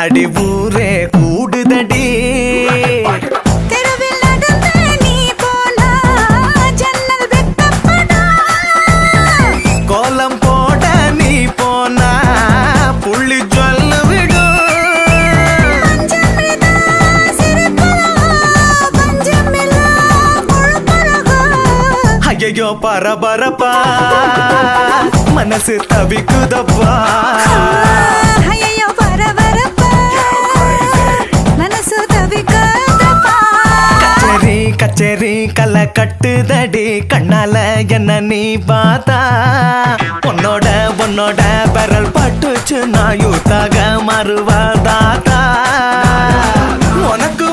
அடி ஊரே கூடுதடி தெருவில் நடந்து நீ போனா ஜன்னல் வெட்டப்படா கோலம் போட நீ போனா புள்ளி சொல்ல விடும் பஞ்சமிதா சிரிப்பழகா பஞ்சமில்லா முழுப்பழகா ஐயோ பரபரப்பா மனசு தவிக்குதப்பா ஐயையோ பரபரப்பா மனசு தவிக்குதப்பா கச்சேரி கச்சேரி கலை கட்டுதடி கண்ணால என்ன நீ பார்த்தா உன்னோட உன்னோட பெரல் பட்டுச்சு நான் யூத்தாக மறுவாதாத்தா உனக்கு